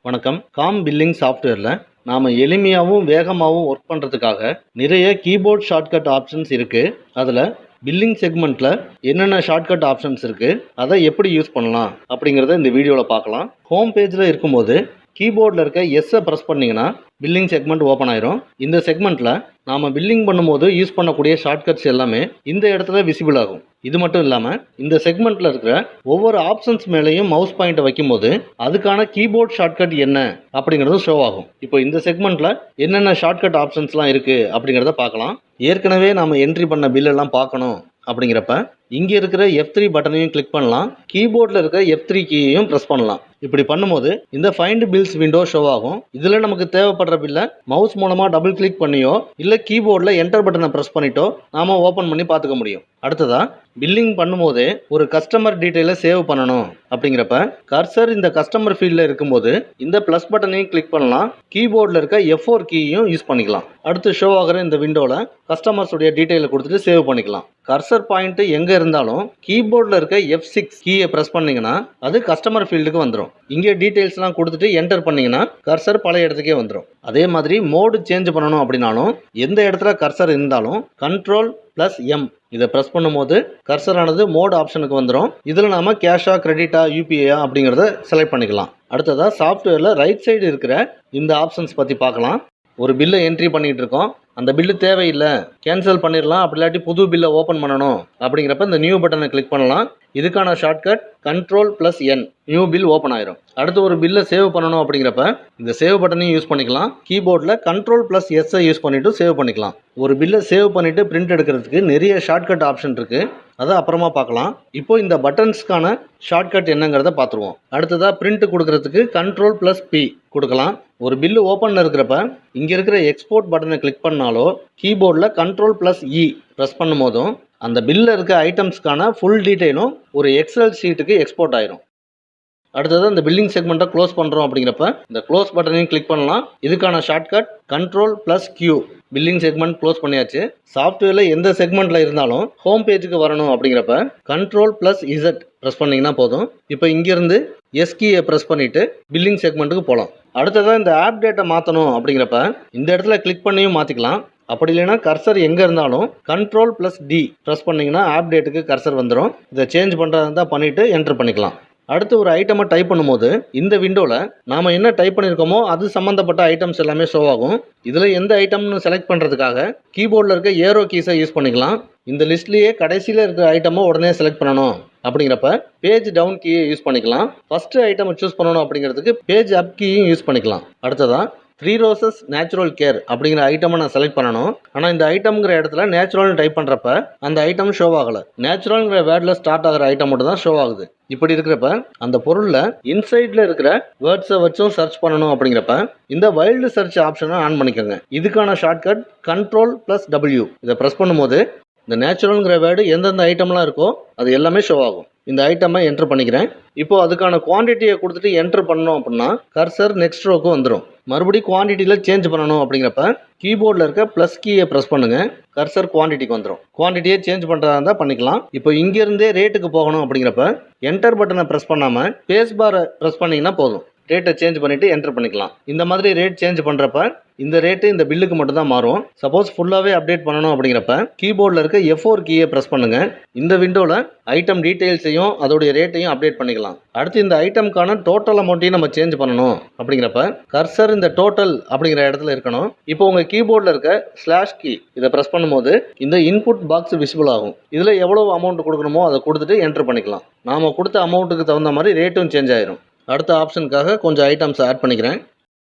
வணக்கம். Com billing சாஃப்ட்வேரில் நாம் எளிமையாகவும் வேகமாகவும் ஒர்க் பண்ணுறதுக்காக நிறைய கீபோர்ட் ஷார்ட்கட் ஆப்ஷன்ஸ் இருக்குது. அதில் பில்லிங் செக்மெண்ட்டில் என்னென்ன ஷார்ட்கட் ஆப்ஷன்ஸ் இருக்குது, அதை எப்படி யூஸ் பண்ணலாம் அப்படிங்கிறத இந்த வீடியோவில் பார்க்கலாம். ஹோம் பேஜில் இருக்கும்போது கீபோர்டில் இருக்க எஸ்ஸை ப்ரெஸ் பண்ணிங்கன்னா பில்லிங் செக்மெண்ட் ஓப்பன் ஆயிரும். இந்த செக்மெண்ட்டில் நாம் பில்லிங் பண்ணும்போது யூஸ் பண்ணக்கூடிய ஷார்ட்கட்ஸ் எல்லாமே இந்த இடத்துல விசிபிள் ஆகும். இது மட்டும் இல்லாமல் இந்த செக்மெண்ட்டில் இருக்கிற ஒவ்வொரு ஆப்ஷன்ஸ் மேலேயும் மவுஸ் பாயிண்ட்டை வைக்கும்போது அதுக்கான கீபோர்ட் ஷார்ட்கட் என்ன அப்படிங்கிறது ஷோ ஆகும். இப்போ இந்த செக்மெண்ட்டில் என்னென்ன ஷார்ட்கட் ஆப்ஷன்ஸ்லாம் இருக்குது அப்படிங்கிறத பார்க்கலாம். ஏற்கனவே நாம் என்ட்ரி பண்ண பில்லெல்லாம் பார்க்கணும் அப்படிங்கிறப்ப இங்கே இருக்கிற F3 பட்டனையும் கிளிக் பண்ணலாம். கீபோர்டில் இருக்கிற F3 கீயையும் ப்ரெஸ் பண்ணலாம். இப்படி பண்ணும்போது இந்த ஃபைண்ட் பில்ஸ் விண்டோ ஷோ ஆகும். இதில் நமக்கு தேவைப்படுற பில்லை மவுஸ் மூலமாக டபுள் கிளிக் பண்ணியோ இல்லை கீபோர்டில் என்டர் பட்டனை ப்ரெஸ் பண்ணிட்டோ நாம் ஓப்பன் பண்ணி பார்த்துக்க முடியும். அடுத்ததாக பில்லிங் பண்ணும்போதே ஒரு கஸ்டமர் டீட்டெயிலை சேவ் பண்ணணும் அப்படிங்கிறப்ப கர்சர் இந்த கஸ்டமர் ஃபீல்டில் இருக்கும்போது இந்த ப்ளஸ் பட்டனையும் கிளிக் பண்ணலாம். கீபோர்டில் இருக்க F4 கீயையும் யூஸ் பண்ணிக்கலாம். அடுத்து ஷோ ஆகிற இந்த விண்டோவில் கஸ்டமர்ஸுடைய டீட்டெயிலை கொடுத்துட்டு சேவ் பண்ணிக்கலாம். கர்சர் பாயிண்ட் எங்கே இருந்தாலும் கீபோர்டில் இருக்க F6 கீயை ப்ரெஸ் பண்ணிங்கன்னா அது கஸ்டமர் ஃபீல்டுக்கு வந்துடும். இங்கே டீட்டெயில்ஸ்லாம் கொடுத்துட்டு என்டர் பண்ணிங்கன்னா கர்சர் பழைய இடத்துக்கே வந்துடும். அதே மாதிரி மோடு சேஞ்ச் பண்ணணும் அப்படின்னாலும் எந்த இடத்துல கர்சர் இருந்தாலும் Ctrl+M இதை ப்ரெஸ் பண்ணும்போது கர்சரானது மோட் ஆப்ஷனுக்கு வந்துடும். இதில் நாம் கேஷா, கிரெடிட்டா, யூபிஐயா அப்படிங்கிறத செலக்ட் பண்ணிக்கலாம். அடுத்ததாக சாஃப்ட்வேரில் ரைட் சைடு இருக்கிற இந்த ஆப்ஷன்ஸ் பற்றி பார்க்கலாம். ஒரு பில்லை என்ட்ரி பண்ணிகிட்டு இருக்கோம், அந்த பில்லு தேவையில்லை, கேன்சல் பண்ணிடலாம், அப்படி இல்லாட்டி புது பில்லை ஓப்பன் பண்ணணும் அப்படிங்கிறப்ப இந்த நியூ பட்டனை கிளிக் பண்ணலாம். இதுக்கான shortcut Ctrl+N, new bill open ஆயிரும். அடுத்து ஒரு பில்லை சேவ் பண்ணணும் அப்படிங்கிறப்ப இந்த சேவ் பட்டனையும் யூஸ் பண்ணிக்கலாம். கீபோர்டில் Ctrl+S யூஸ் பண்ணிவிட்டு சேவ் பண்ணிக்கலாம். ஒரு பில்லை சேவ் பண்ணிவிட்டு பிரிண்ட் எடுக்கிறதுக்கு நிறைய ஷார்ட்கட் ஆப்ஷன் இருக்குது, அதை அப்புறமா பார்க்கலாம். இப்போ இந்த பட்டன்ஸ்க்கான ஷார்ட்கட் என்னங்கிறத பார்த்துருவோம். அடுத்ததாக பிரிண்ட் கொடுக்கறதுக்கு Ctrl+P கொடுக்கலாம். ஒரு பில்லு ஓப்பனில் இருக்கிறப்ப இங்கே இருக்கிற எக்ஸ்போர்ட் பட்டனை கிளிக் பண்ணாலோ கீபோர்டில் Ctrl+E ப்ரெஸ் பண்ணும் போதும் அந்த பில்லில் இருக்க ஐட்டம்ஸ்க்கான ஃபுல் டீட்டெயிலும் ஒரு எக்ஸல் ஷீட்டுக்கு எக்ஸ்போர்ட் ஆயிரும். அடுத்தது இந்த பில்லிங் செக்மெண்ட்டை க்ளோஸ் பண்ணுறோம் அப்படிங்கிறப்ப இந்த க்ளோஸ் பட்டனையும் கிளிக் பண்ணலாம். இதுக்கான shortcut Ctrl+Q. Billing segment close பண்ணியாச்சு. சாஃப்ட்வேரில் எந்த செக்மெண்ட்டில் இருந்தாலும் ஹோம் பேஜுக்கு வரணும் அப்படிங்கிறப்ப Ctrl+Z ப்ரெஸ் பண்ணிங்கன்னா போதும். இப்போ இங்கேருந்து எஸ் கீயை ப்ரெஸ் பண்ணிவிட்டு பில்லிங் செக்மெண்ட்டுக்கு போகலாம். அடுத்ததாக இந்த ஆப் டேட்டை மாற்றணும் அப்படிங்கிறப்ப இந்த இடத்துல கிளிக் பண்ணியும் மாற்றிக்கலாம். அப்படி இல்லைன்னா கர்சர் எங்கே இருந்தாலும் Ctrl+D ப்ரெஸ் பண்ணிங்கன்னா ஆப் டேட்டுக்கு கர்சர் வந்துடும். இதை சேஞ்ச் பண்ணுறதா தான் பண்ணிவிட்டு என்டர் பண்ணிக்கலாம். அடுத்து ஒரு ஐட்டமை டைப் பண்ணும்போது இந்த விண்டோவில் நாம் என்ன டைப் பண்ணியிருக்கோமோ அது சம்மந்தப்பட்ட ஐட்டம்ஸ் எல்லாமே ஷோ ஆகும். இதில் எந்த ஐட்டம்னு செலக்ட் பண்ணுறதுக்காக கீபோர்டில் இருக்க ஏரோ கீஸை யூஸ் பண்ணிக்கலாம். இந்த லிஸ்ட்லேயே கடைசியில் இருக்கிற ஐட்டமை உடனே செலக்ட் பண்ணணும் அப்படிங்கிறப்ப பேஜ் டவுன் கீயை யூஸ் பண்ணிக்கலாம். ஃபஸ்ட்டு ஐட்டமை சூஸ் பண்ணணும் அப்படிங்கிறதுக்கு பேஜ் அப் கீயும் யூஸ் பண்ணிக்கலாம். அடுத்ததாக 3 Roses நேச்சுரல் கேர் அப்படிங்கிற ஐட்டமை நான் செலக்ட் பண்ணணும். ஆனால் இந்த ஐட்டம்ங்கிற இடத்துல நேச்சுரல்னு டைப் பண்ணுறப்ப அந்த ஐட்டம் ஷோ ஆகலை. நேச்சுரல்ங்கிற வேர்டில் ஸ்டார்ட் ஆகிற ஐட்டம் மட்டும் தான் ஷோ ஆகுது. இப்படி இருக்கிறப்ப அந்த பொருளில் இன்சைடில் இருக்கிற வேர்ட்ஸை வச்சும் சர்ச் பண்ணணும் அப்படிங்கிறப்ப இந்த வைல்டு சர்ச் ஆப்ஷனை ஆன் பண்ணிக்கோங்க. இதுக்கான ஷார்ட்கட் Ctrl+W. இதை ப்ரெஸ் பண்ணும்போது இந்த நேச்சுரல்ங்கிற வேர்டு எந்தெந்த ஐட்டம்லாம் இருக்கோ அது எல்லாமே ஷோ ஆகும். இந்த ஐட்டமை என்டர் பண்ணிக்கிறேன். இப்போது அதுக்கான குவான்டிட்டியை கொடுத்துட்டு என்டர் பண்ணோம் அப்படின்னா கர்சர் நெக்ஸ்ட் ரோக்கு வந்துடும். மறுபடியும் குவான்டிட்டியில் சேஞ்ச் பண்ணணும் அப்படிங்கிறப்ப கீபோர்டில் இருக்க ப்ளஸ் கீயை ப்ரெஸ் பண்ணுங்கள், கர்சர் குவான்டிட்டிக்கு வந்துடும். குவான்டிட்டியை சேஞ்ச் பண்ணுறதா இருந்தால் பண்ணிக்கலாம். இப்போ இங்கேருந்தே ரேட்டுக்கு போகணும் அப்படிங்கிறப்ப என்டர் பட்டனை ப்ரெஸ் பண்ணாமல் ஸ்பேஸ் பாரை ப்ரெஸ் பண்ணிங்கன்னா போதும். ரேட்டை சேஞ்ச் பண்ணிவிட்டு என்டர் பண்ணிக்கலாம். இந்த மாதிரி ரேட் சேஞ்ச் பண்ணுறப்ப இந்த ரேட்டு இந்த பில்லுக்கு மட்டும்தான் மாறும். சப்போஸ் ஃபுல்லாகவே அப்டேட் பண்ணணும் அப்படிங்கிறப்ப கீபோர்டில் இருக்க F4 கீயை ப்ரெஸ் பண்ணுங்கள். இந்த விண்டோவில் ஐட்டம் டீட்டெயில்ஸையும் அதோடைய ரேட்டையும் அப்டேட் பண்ணிக்கலாம். அடுத்து இந்த ஐட்டம்க்கான டோட்டல் அமௌண்ட்டையும் நம்ம சேஞ்ச் பண்ணணும் அப்படிங்கிறப்ப கர்சர் இந்த டோட்டல் அப்படிங்கிற இடத்துல இருக்கணும். இப்போ உங்கள் கீபோர்டில் இருக்க ஸ்லாஷ் கீ இதை ப்ரெஸ் பண்ணும்போது இந்த இன்புட் பாக்ஸ் விசிபிள் ஆகும். இதில் எவ்வளோ அமௌண்ட் கொடுக்கணுமோ அதை கொடுத்துட்டு என்டர் பண்ணிக்கலாம். நாம் கொடுத்த அமௌண்ட்டுக்கு தகுந்த மாதிரி ரேட்டும் சேஞ்ச் ஆயிரும். அடுத்த ஆப்ஷனுக்காக கொஞ்சம் ஐட்டம்ஸ் ஆட் பண்ணிக்கிறேன்.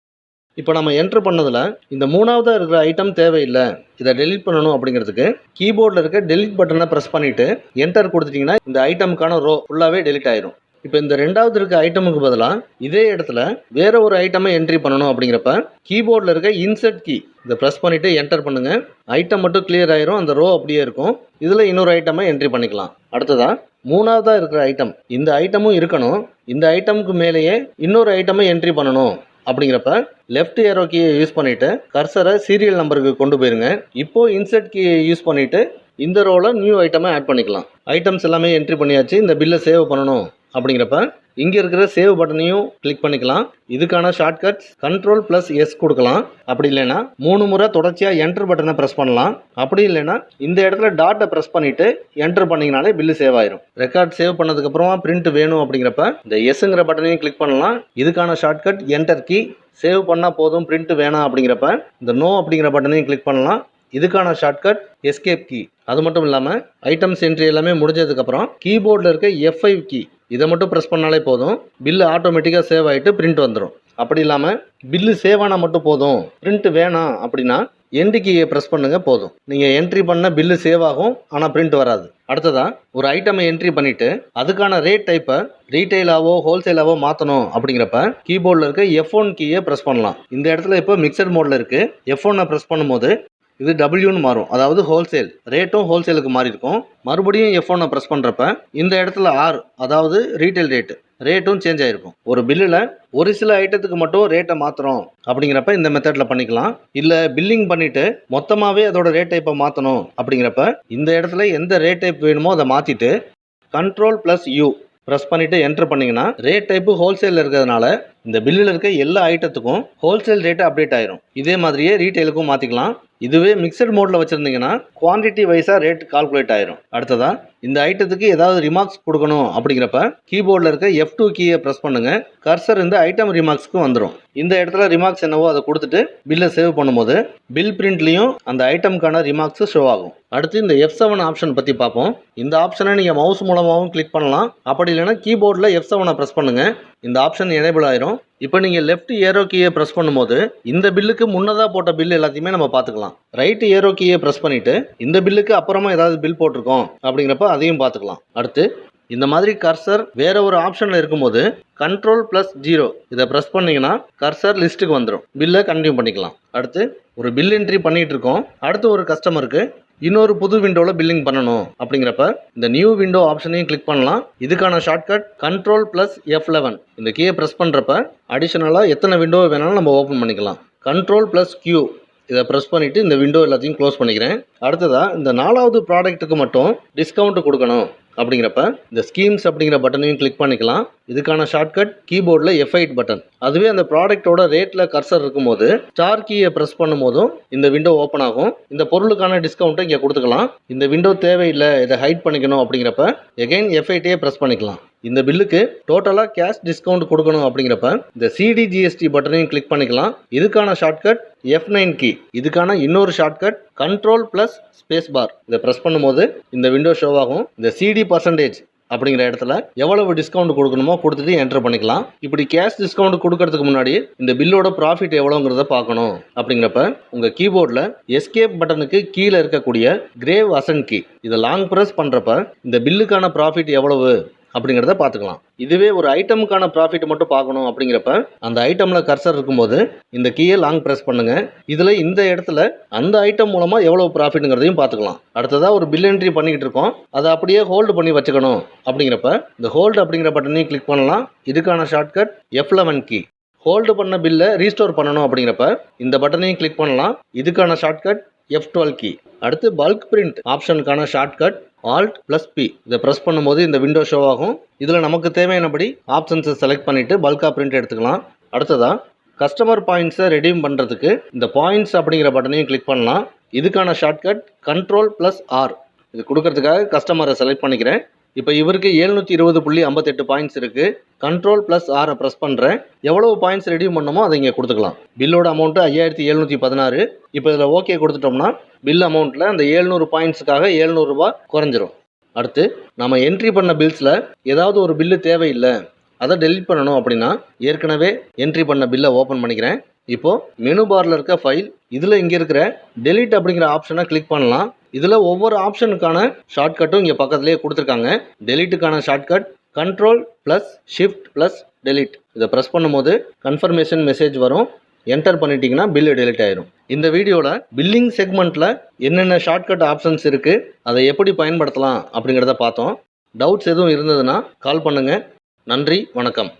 இப்போ நம்ம என்ட்ரு பண்ணதில் இந்த மூணாவதாக இருக்கிற ஐட்டம் தேவையில்லை, இதை டெலிட் பண்ணணும் அப்படிங்கிறதுக்கு கீபோர்டில் இருக்க டெலிட் பட்டனை ப்ரெஸ் பண்ணிவிட்டு என்டர் கொடுத்துட்டிங்கன்னா இந்த ஐட்டமுக்கான ரோ ஃபுல்லாகவே டெலிட் ஆயிரும். இப்போ இந்த ரெண்டாவது இருக்க ஐட்டமுக்கு பதிலாக இதே இடத்துல வேற ஒரு ஐட்டமை என்ட்ரி பண்ணணும் அப்படிங்கிறப்ப கீபோர்டில் இருக்க இன்சர்ட் கீ இதை ப்ரெஸ் பண்ணிவிட்டு என்டர் பண்ணுங்கள். ஐட்டம் மட்டும் கிளியர் ஆயிரும், அந்த ரோ அப்படியே இருக்கும். இதில் இன்னொரு ஐட்டமை என்ட்ரி பண்ணிக்கலாம். அடுத்ததாக மூணாவதாக இருக்கிற ஐட்டம், இந்த ஐட்டமும் இருக்கணும். இந்த ஐட்டமுக்கு மேலேயே இன்னொரு ஐட்டமை என்ட்ரி பண்ணணும் அப்படிங்கிறப்ப லெஃப்ட் ஏரோ கீயை யூஸ் பண்ணிவிட்டு கர்சரை சீரியல் நம்பருக்கு கொண்டு போயிருங்க. இப்போது இன்சர்ட் கீயை யூஸ் பண்ணிவிட்டு இந்த ரோவில் நியூ ஐட்டமை ஆட் பண்ணிக்கலாம். ஐட்டம்ஸ் எல்லாமே என்ட்ரி பண்ணியாச்சு. இந்த பில்லை சேவ் பண்ணணும் அப்படிங்கிறப்ப இங்கே இருக்கிற சேவ் பட்டனையும் கிளிக் பண்ணிக்கலாம். இதுக்கான ஷார்ட்கட்ஸ் Ctrl+S கொடுக்கலாம். அப்படி இல்லைன்னா 3 முறை தொடர்ச்சியாக என்டர் பட்டனை ப்ரெஸ் பண்ணலாம். அப்படி இல்லைன்னா இந்த இடத்துல டாட்டை ப்ரெஸ் பண்ணிவிட்டு என்டர் பண்ணிங்கனாலே பில்லு சேவ் ஆயிரும். ரெக்கார்ட் சேவ் பண்ணதுக்கப்புறமா பிரிண்ட் வேணும் அப்படிங்கிறப்ப இந்த எஸ்ங்கிற பட்டனையும் கிளிக் பண்ணலாம். இதுக்கான ஷார்ட்கட் என்டர் கீ. சேவ் பண்ணால் போதும் பிரிண்ட் வேணாம் அப்படிங்கிறப்ப இந்த நோ அப்படிங்கிற பட்டனையும் கிளிக் பண்ணலாம். இதுக்கான ஷார்ட்கட் எஸ்கேப் கீ. அது மட்டும் இல்லாமல் ஐட்டம்ஸ் என்ட்ரி எல்லாமே முடிஞ்சதுக்கப்புறம் கீபோர்டில் இருக்க F5 கீ இதை மட்டும் ப்ரெஸ் பண்ணாலே போதும், பில்லு ஆட்டோமேட்டிக்காக சேவ் ஆகிட்டு பிரிண்ட் வந்துடும். அப்படி இல்லாமல் பில்லு சேவ் ஆனால் மட்டும் போதும், பிரிண்ட் வேணாம் அப்படின்னா என்ட்ரி கீயை ப்ரெஸ் பண்ணுங்கள் போதும். நீங்கள் என்ட்ரி பண்ண பில்லு சேவ் ஆகும், ஆனால் பிரிண்ட் வராது. அடுத்ததாக ஒரு ஐட்டமை என்ட்ரி பண்ணிவிட்டு அதுக்கான ரேட் டைப்பை ரீட்டைலாவோ ஹோல்சேலாவோ மாற்றணும் அப்படிங்கிறப்ப கீபோர்டில் இருக்க F1 கீயை ப்ரெஸ் பண்ணலாம். இந்த இடத்துல இப்போ மிக்சர் மோடில் இருக்குது. F1 ப்ரெஸ் பண்ணும்போது இது Wன்னு மாறும், அதாவது ஹோல்சேல். ரேட்டும் ஹோல்சேலுக்கு மாறி இருக்கும். மறுபடியும் F1 ப்ரெஸ் பண்ணுறப்ப இந்த இடத்துல R, அதாவது ரீட்டைல் ரேட்டும் சேஞ்ச் ஆகிருக்கும். ஒரு பில்லில் ஒரு சில ஐட்டத்துக்கு மட்டும் ரேட்டை மாற்றுறோம் அப்படிங்கிறப்ப இந்த மெத்தடில் பண்ணிக்கலாம். இல்லை பில்லிங் பண்ணிவிட்டு மொத்தமாகவே அதோட ரேட் டைப்பை மாற்றணும் அப்படிங்கிறப்ப இந்த இடத்துல எந்த ரேட் டைப் வேணுமோ அதை மாற்றிட்டு Ctrl+U ப்ரெஸ் பண்ணிவிட்டு என்டர் பண்ணிங்கன்னா ரேட் டைப்பு ஹோல்சேலில் இருக்கிறதுனால இந்த பில்லில் இருக்க எல்லா ஐட்டத்துக்கும் ஹோல்சேல் ரேட்டு அப்டேட் ஆயிரும். இதே மாதிரியே ரீட்டைலுக்கும் மாற்றிக்கலாம். இதுவே மிக்சட் மோடில் வச்சுருந்தீங்கன்னா குவான்டிட்டி வைஸாக ரேட் கால்குலேட் ஆயிரும். அடுத்ததாக இந்த ஐட்டத்துக்கு ஏதாவது ரிமார்க்ஸ் கொடுக்கணும் அப்படிங்கிறப்ப கீபோர்டில் இருக்க F2 கீயை ப்ரெஸ் பண்ணுங்கள். கர்சர் இந்த ஐட்டம் ரிமார்க்ஸ்க்கு வந்துடும். இந்த இடத்துல ரிமார்க்ஸ் என்னவோ அதை கொடுத்துட்டு பில்லை சேவ் பண்ணும்போது பில் பிரிண்ட்லேயும் அந்த ஐட்டமுக்கான ரிமார்க்ஸ் ஷோ ஆகும். அடுத்து இந்த F7 ஆப்ஷன் பற்றி பார்ப்போம். இந்த ஆப்ஷனை நீங்கள் மவுஸ் மூலமாகவும் கிளிக் பண்ணலாம். அப்படி இல்லைன்னா கீபோர்டில் F7 ப்ரெஸ் பண்ணுங்கள். இந்த ஆப்ஷன் எனேபிள் ஆயிரும். இப்போ நீங்கள் லெஃப்ட் ஏரோ கீயை ப்ரெஸ் பண்ணும்போது இந்த பில்லுக்கு முன்னதாக போட்ட பில் எல்லாத்தையுமே நம்ம பார்த்துக்கலாம். ரைட் ஏரோ கீயை ப்ரெஸ் பண்ணிவிட்டு இந்த பில்லுக்கு அப்புறமா ஏதாவது பில் போட்டிருக்கோம் அப்படிங்கிறப்ப அதையும் பார்த்துக்கலாம். அடுத்து இந்த மாதிரி கர்சர் வேற ஒரு ஆப்ஷனில் இருக்கும்போது Ctrl+0 இதை ப்ரெஸ் பண்ணிங்கன்னா கர்சர் லிஸ்ட்டுக்கு வந்துடும். பில்லை கண்டினியூ பண்ணிக்கலாம். அடுத்து ஒரு பில் என்ட்ரி பண்ணிகிட்டு இருக்கோம். அடுத்து ஒரு கஸ்டமருக்கு இன்னொரு புது விண்டோவில் பில்லிங் பண்ணணும் அப்படிங்கிறப்ப இந்த நியூ விண்டோ ஆப்ஷனையும் கிளிக் பண்ணலாம். இதுக்கான ஷார்ட்கட் Ctrl+F11 இந்த கீயை ப்ரெஸ் பண்ணுறப்ப அடிஷனலாக எத்தனை விண்டோ வேணாலும் நம்ம ஓப்பன் பண்ணிக்கலாம். Ctrl+Q இதை ப்ரெஸ் பண்ணிவிட்டு இந்த விண்டோ எல்லாத்தையும் க்ளோஸ் பண்ணிக்கிறேன். அடுத்ததாக இந்த 4வது ப்ராடக்ட்டுக்கு மட்டும் டிஸ்கவுண்ட் கொடுக்கணும் அப்படிங்கிறப்ப இந்த ஸ்கீம்ஸ் அப்படிங்கிற பட்டனையும் கிளிக் பண்ணிக்கலாம். இதுக்கான ஷார்ட்கட் கீபோர்டில் F8 பட்டன். அதுவே அந்த ப்ராடக்டோட ரேட்டில் கர்சர் இருக்கும்போது ஸ்டார் கீயை ப்ரெஸ் பண்ணும்போதும் இந்த விண்டோ ஓப்பன் ஆகும். இந்த பொருளுக்கான டிஸ்கவுண்ட்டை இங்கே கொடுத்துக்கலாம். இந்த விண்டோ தேவையில்லை, இதை ஹைட் பண்ணிக்கணும் அப்படிங்கிறப்ப எகைன் F8 ப்ரெஸ் பண்ணிக்கலாம். இந்த பில்லுக்கு டோட்டலாக கேஷ் டிஸ்கவுண்ட் கொடுக்கணும் அப்படிங்கிறப்ப இந்த CDGST பட்டனையும் கிளிக் பண்ணிக்கலாம். இதுக்கான ஷார்ட்கட் F9 கீ. இதுக்கான இன்னொரு ஷார்ட்கட் Ctrl+Spacebar இதை ப்ரெஸ் பண்ணும்போது இந்த விண்டோ ஷோ ஆகும். இந்த CD% அப்படிங்கிற இடத்துல எவ்வளவு டிஸ்கவுண்ட் கொடுக்கணுமோ கொடுத்துட்டு என்டர் பண்ணிக்கலாம். இப்படி கேஷ் டிஸ்கவுண்ட் கொடுக்கறதுக்கு முன்னாடி இந்த பில்லோட ப்ராஃபிட் எவ்வளோங்கிறத பார்க்கணும் அப்படிங்கிறப்ப உங்கள் கீபோர்டில் எஸ்கேப் பட்டனுக்கு கீழே இருக்கக்கூடிய கிரேவ் அசன் கீ இதை லாங் ப்ரெஸ் பண்ணுறப்ப இந்த பில்லுக்கான ப்ராஃபிட் எவ்வளவு அப்படிங்கிறத பார்த்துக்கலாம். இதுவே ஒரு ஐட்டமுக்கான ப்ராஃபிட் மட்டும் பார்க்கணும் அப்படிங்கிறப்ப அந்த ஐட்டமில் கர்சர் இருக்கும்போது இந்த கீயை லாங் ப்ரெஸ் பண்ணுங்கள். இதில் இந்த இடத்துல அந்த ஐட்டம் மூலமாக எவ்வளோ ப்ராஃபிட்டுங்கிறதையும் பார்த்துக்கலாம். அடுத்ததாக ஒரு பில் என்ட்ரி பண்ணிக்கிட்டு இருக்கோம், அதை அப்படியே ஹோல்டு பண்ணி வச்சுக்கணும் அப்படிங்கிறப்ப இந்த ஹோல்டு அப்படிங்கிற பட்டனையும் கிளிக் பண்ணலாம். இதுக்கான ஷார்ட்கட் F11 கீ. ஹோல்டு பண்ண பில்லை ரீஸ்டோர் பண்ணணும் அப்படிங்கிறப்ப இந்த பட்டனையும் கிளிக் பண்ணலாம். இதுக்கான ஷார்ட்கட் F12 கீ. அடுத்து பல்க் பிரிண்ட் ஆப்ஷனுக்கான ஷார்ட்கட் Alt+P இதை ப்ரெஸ் பண்ணும்போது இந்த விண்டோ ஷோ ஆகும். இதில் நமக்கு தேவையானபடி ஆப்ஷன்ஸை செலக்ட் பண்ணிவிட்டு பல்காக பிரிண்ட் எடுத்துக்கலாம். அடுத்ததாக கஸ்டமர் பாயிண்ட்ஸை ரெடீம் பண்ணுறதுக்கு இந்த பாயிண்ட்ஸ் அப்படிங்கிற பட்டனையும் கிளிக் பண்ணலாம். இதுக்கான ஷார்ட்கட் Ctrl+R இது கொடுக்கறதுக்காக கஸ்டமரை செலக்ட் பண்ணிக்கிறேன். இப்போ இவருக்கு 720.58 பாயிண்ட்ஸ் இருக்குது. Ctrl+R ப்ரெஸ் பண்ணுறேன். எவ்வளவு பாயிண்ட்ஸ் ரெடியூம் பண்ணணுமோ அதை இங்கே கொடுத்துக்கலாம். பில்லோட அமௌண்ட்டு 5716. இப்போ இதில் ஓகே கொடுத்துட்டோம்னா பில் அமௌண்ட்டில் அந்த 700 பாயிண்ட்ஸுக்காக 700 ரூபா குறைஞ்சிரும். அடுத்து நம்ம என்ட்ரி பண்ண பில்ஸில் ஏதாவது ஒரு பில்லு தேவையில்லை, அதை டெலிட் பண்ணணும் அப்படின்னா ஏற்கனவே என்ட்ரி பண்ண பில்லை ஓப்பன் பண்ணிக்கிறேன். இப்போது மெனு பாரில் இருக்க ஃபைல் இதில் இங்கே இருக்கிற டெலிட் அப்படிங்கிற ஆப்ஷனை கிளிக் பண்ணலாம். இதில் ஒவ்வொரு ஆப்ஷனுக்கான ஷார்ட்கட்டும் இங்கே பக்கத்துலேயே கொடுத்துருக்காங்க. டெலிட்டுக்கான ஷார்ட்கட் Ctrl+Shift+Delete இதை ப்ரெஸ் பண்ணும்போது கன்ஃபர்மேஷன் மெசேஜ் வரும். என்டர் பண்ணிட்டீங்கன்னா பில்லு டெலிட் ஆயிரும். இந்த வீடியோவில் பில்லிங் செக்மெண்ட்டில் என்னென்ன ஷார்ட்கட் ஆப்ஷன்ஸ் இருக்குது, அதை எப்படி பயன்படுத்தலாம் அப்படிங்கிறத பார்த்தோம். டவுட்ஸ் எதுவும் இருந்ததுன்னா கால் பண்ணுங்கள். நன்றி, வணக்கம்.